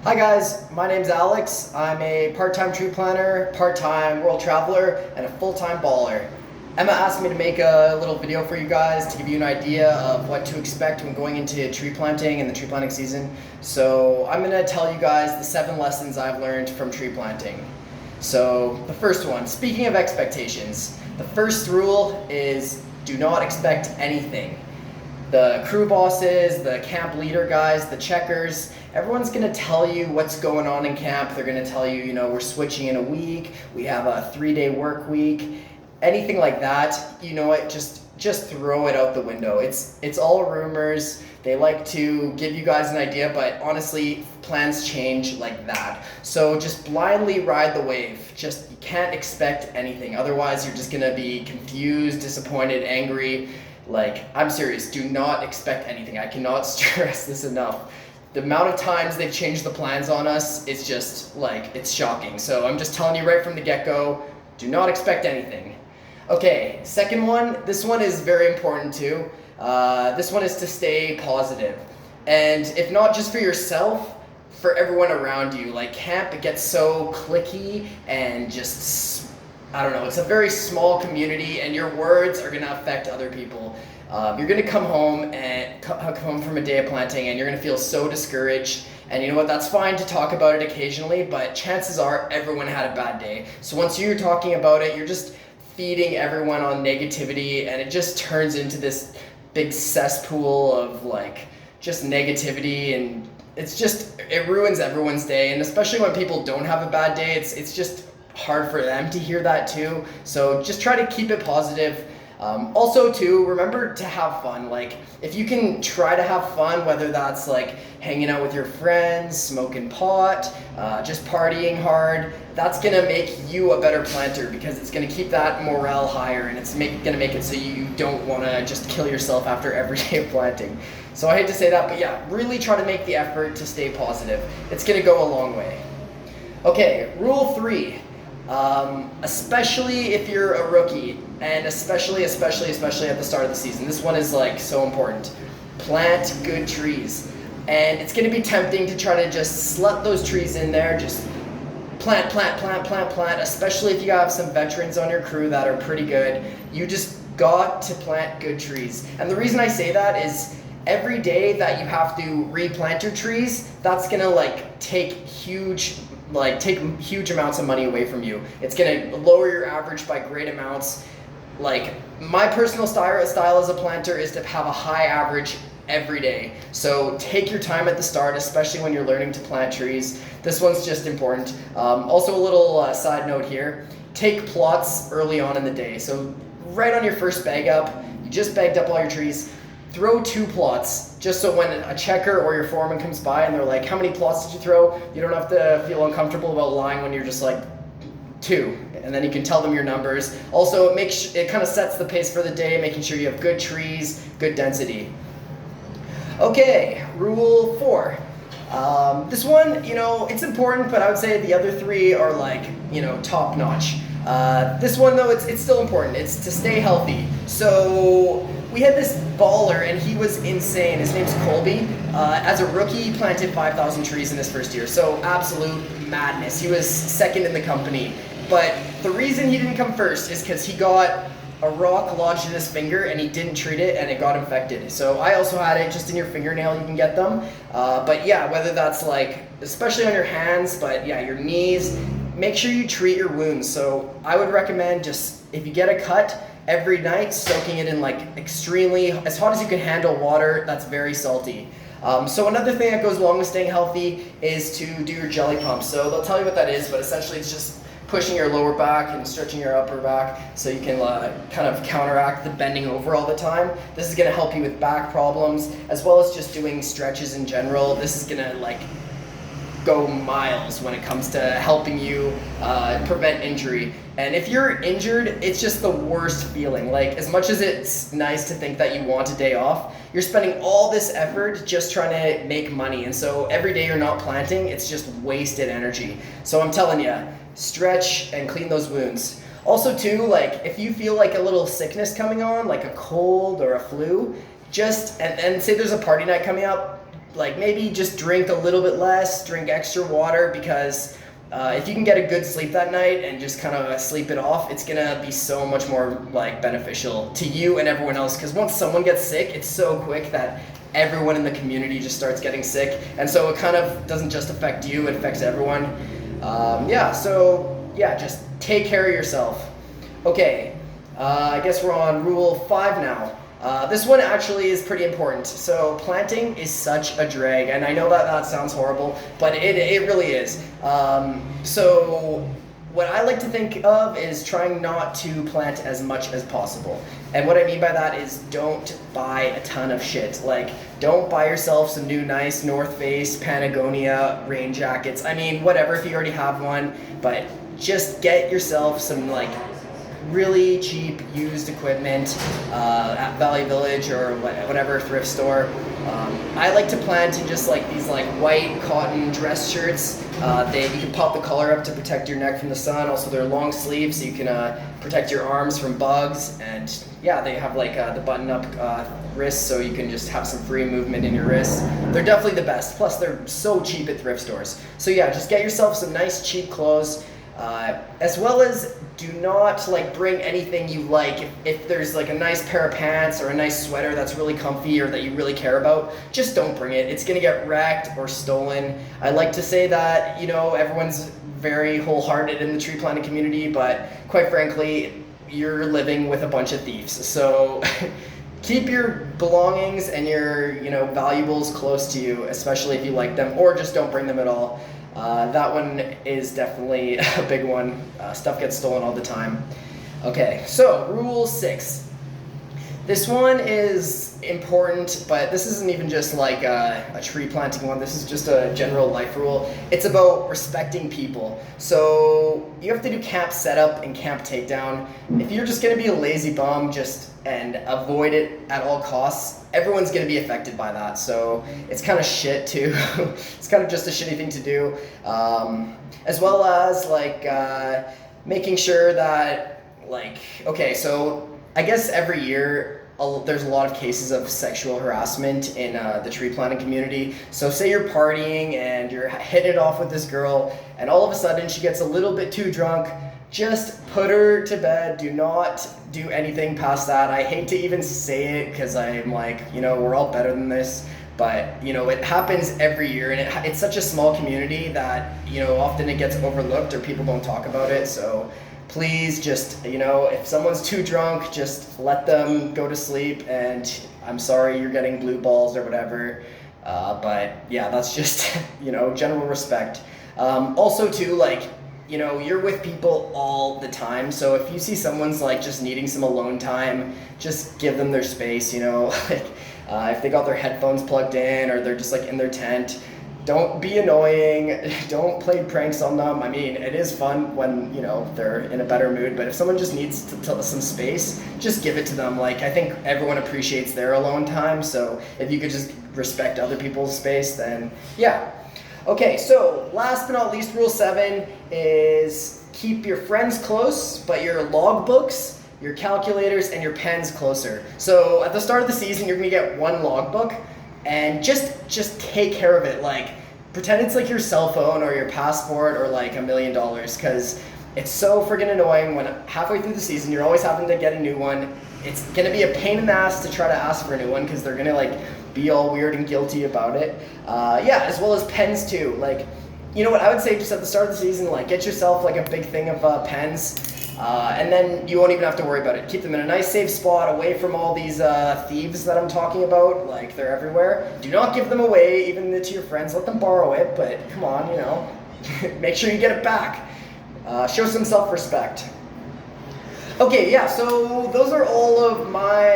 Hi guys, my name's Alex. I'm a part-time tree planter, part-time world traveler, and a full-time baller. Emma asked me to make a little video for you guys to give you an idea of what to expect when going into tree planting and the tree planting season. So I'm going to tell you guys the 7 lessons I've learned from tree planting. So the first one, speaking of expectations, the first rule is do not expect anything. The crew bosses, the camp leader guys, the checkers, everyone's gonna tell you what's going on in camp. They're gonna tell you, we're switching in a week, we have a 3-day work week, anything like that. You know what, just throw it out the window. It's all rumors. They like to give you guys an idea, but honestly, plans change like that. So just blindly ride the wave. You can't expect anything. Otherwise, you're just gonna be confused, disappointed, angry. I'm serious, do not expect anything. I cannot stress this enough. The amount of times they've changed the plans on us, it's just it's shocking. So I'm just telling you right from the get-go, do not expect anything. Okay, second one, this one is very important too. This one is to stay positive. And if not just for yourself, for everyone around you. Camp, it gets so cliquey and I don't know, it's a very small community and your words are gonna affect other people. You're gonna come home from a day of planting and you're gonna feel so discouraged, and you know what, that's fine to talk about it occasionally, but chances are everyone had a bad day. So once you're talking about it, you're just feeding everyone on negativity, and it just turns into this big cesspool of just negativity, and it ruins everyone's day. And especially when people don't have a bad day, it's just hard for them to hear that too. So just try to keep it positive. Also too, remember to have fun. If you can try to have fun, whether that's hanging out with your friends, smoking pot, just partying hard, that's gonna make you a better planter, because it's gonna keep that morale higher, and it's gonna make it so you don't wanna just kill yourself after every day of planting. So I hate to say that, but yeah, really try to make the effort to stay positive. It's gonna go a long way. Okay, rule 3. Especially if you're a rookie, and especially at the start of the season. This one is so important. Plant good trees. And it's gonna be tempting to try to just slut those trees in there, just plant, especially if you have some veterans on your crew that are pretty good. You just got to plant good trees. And the reason I say that is every day that you have to replant your trees, that's gonna take huge amounts of money away from you. It's gonna lower your average by great amounts. My personal style as a planter is to have a high average every day. So take your time at the start, especially when you're learning to plant trees. This one's just important. Also a little side note here, take plots early on in the day. So right on your first bag up, you just bagged up all your trees, throw 2 plots, just so when a checker or your foreman comes by and they're like, how many plots did you throw? You don't have to feel uncomfortable about lying when you're just 2, and then you can tell them your numbers. Also, it kind of sets the pace for the day, making sure you have good trees, good density. Okay, rule 4. This one, it's important, but I would say the other 3 are top notch. This one though, it's still important. It's to stay healthy. So we had this baller and he was insane. His name's Colby. As a rookie, he planted 5,000 trees in his first year. So absolute madness. He was second in the company. But the reason he didn't come first is because he got a rock lodged in his finger and he didn't treat it and it got infected. So I also had it just in your fingernail, you can get them. But yeah, whether that's especially on your hands, but yeah, your knees, make sure you treat your wounds. So I would recommend if you get a cut, every night soaking it in extremely, as hot as you can handle water that's very salty. So another thing that goes along with staying healthy is to do your jelly pump. So they'll tell you what that is, but essentially it's just pushing your lower back and stretching your upper back so you can kind of counteract the bending over all the time. This is gonna help you with back problems, as well as just doing stretches in general. This is gonna go miles when it comes to helping you prevent injury. And if you're injured, it's just the worst feeling. As much as it's nice to think that you want a day off, you're spending all this effort just trying to make money. And so every day you're not planting, it's just wasted energy. So I'm telling you, stretch and clean those wounds. Also too, if you feel a little sickness coming on, a cold or a flu, and say there's a party night coming up, like maybe just drink a little bit less, drink extra water, because if you can get a good sleep that night and just kind of sleep it off, it's gonna be so much more like beneficial to you and everyone else. Because once someone gets sick, it's so quick that everyone in the community just starts getting sick, and so it kind of doesn't just affect you; it affects everyone. Just take care of yourself. Okay, I guess we're on rule 5 now. This one actually is pretty important. So planting is such a drag, and I know that sounds horrible, but it really is. So what I like to think of is trying not to plant as much as possible. And what I mean by that is don't buy a ton of shit. Like, don't buy yourself some new nice North Face, Patagonia rain jackets. I mean, whatever if you already have one, but just get yourself some like really cheap used equipment at Valley Village or whatever thrift store. I like to plant in just like these like white cotton dress shirts. You can pop the collar up to protect your neck from the sun. Also, they're long sleeves, so you can protect your arms from bugs. And yeah, they have like the button-up wrists, so you can just have some free movement in your wrists. They're definitely the best. Plus, they're so cheap at thrift stores. So yeah, just get yourself some nice cheap clothes. As well as do not like bring anything you like. If there's like a nice pair of pants or a nice sweater that's really comfy or that you really care about, just don't bring it. It's gonna get wrecked or stolen. I like to say that, you know, everyone's very wholehearted in the tree planting community, but quite frankly, you're living with a bunch of thieves. So keep your belongings and your, you know, valuables close to you, especially if you like them, or just don't bring them at all. That one is definitely a big one. Stuff gets stolen all the time. Okay, so rule 6. This one is important, but this isn't even just like a tree planting one. This is just a general life rule. It's about respecting people. So you have to do camp setup and camp takedown. If you're just gonna be a lazy bum and avoid it at all costs, everyone's gonna be affected by that. So it's kind of shit too. It's kind of just a shitty thing to do. As well as like making sure that okay, so I guess every year there's a lot of cases of sexual harassment in the tree planting community. So say you're partying and you're hitting it off with this girl, and all of a sudden she gets a little bit too drunk. Just put her to bed. Do not do anything past that. I hate to even say it because I'm like, you know, we're all better than this. But, you know, it happens every year, and it's such a small community that, you know, often it gets overlooked or people don't talk about it. So please just, you know, if someone's too drunk, just let them go to sleep, and I'm sorry you're getting blue balls or whatever. But yeah, that's just, you know, general respect. Also too, like, you know, you're with people all the time, so if you see someone's like just needing some alone time, just give them their space, you know. Like if they got their headphones plugged in or they're just like in their tent, don't be annoying, don't play pranks on them. I mean, it is fun when, you know, they're in a better mood, but if someone just needs some space, just give it to them. Like, I think everyone appreciates their alone time, so if you could just respect other people's space, then yeah. Okay, so last but not least, rule 7 is keep your friends close, but your logbooks, your calculators, and your pens closer. So at the start of the season, you're gonna get one logbook, and just take care of it. Like, pretend it's like your cell phone or your passport or like $1 million, because it's so friggin' annoying when halfway through the season you're always having to get a new one. It's gonna be a pain in the ass to try to ask for a new one because they're gonna like be all weird and guilty about it. Yeah, as well as pens too. Like, you know what, I would say just at the start of the season, like, get yourself like a big thing of pens, and then you won't even have to worry about it. Keep them in a nice safe spot away from all these thieves that I'm talking about. Like, they're everywhere. Do not give them away, even to your friends. Let them borrow it, but come on, you know, make sure you get it back. Show some self-respect. Okay, yeah, so those are all of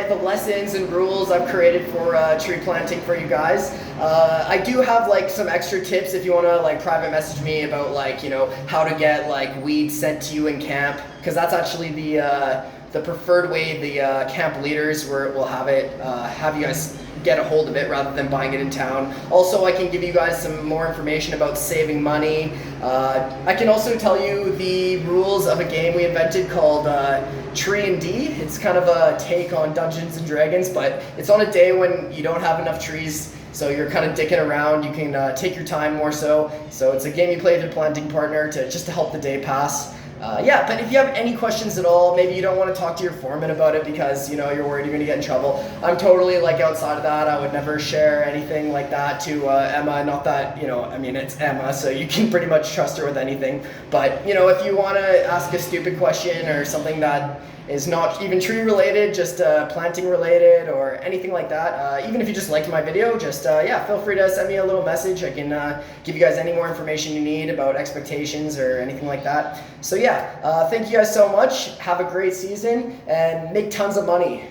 the lessons and rules I've created for tree planting for you guys. I do have like some extra tips if you want to like private message me about like, you know, how to get like weeds sent to you in camp, because that's actually the preferred way the camp leaders will have you guys get a hold of it rather than buying it in town. Also, I can give you guys some more information about saving money. I can also tell you the rules of a game we invented called Tree and D. It's kind of a take on Dungeons and Dragons, but it's on a day when you don't have enough trees So you're kind of dicking around. You can take your time more so. So it's a game you play with your planting partner just to help the day pass. Yeah, but if you have any questions at all, maybe you don't want to talk to your foreman about it because you're worried you're going to get in trouble. I'm totally outside of that. I would never share anything like that to Emma. Not that it's Emma, so you can pretty much trust her with anything. But if you want to ask a stupid question or something that is not even tree related, just planting related or anything like that, even if you just liked my video, just feel free to send me a little message. I can give you guys any more information you need about expectations or anything like that. So thank you guys so much. Have a great season and make tons of money.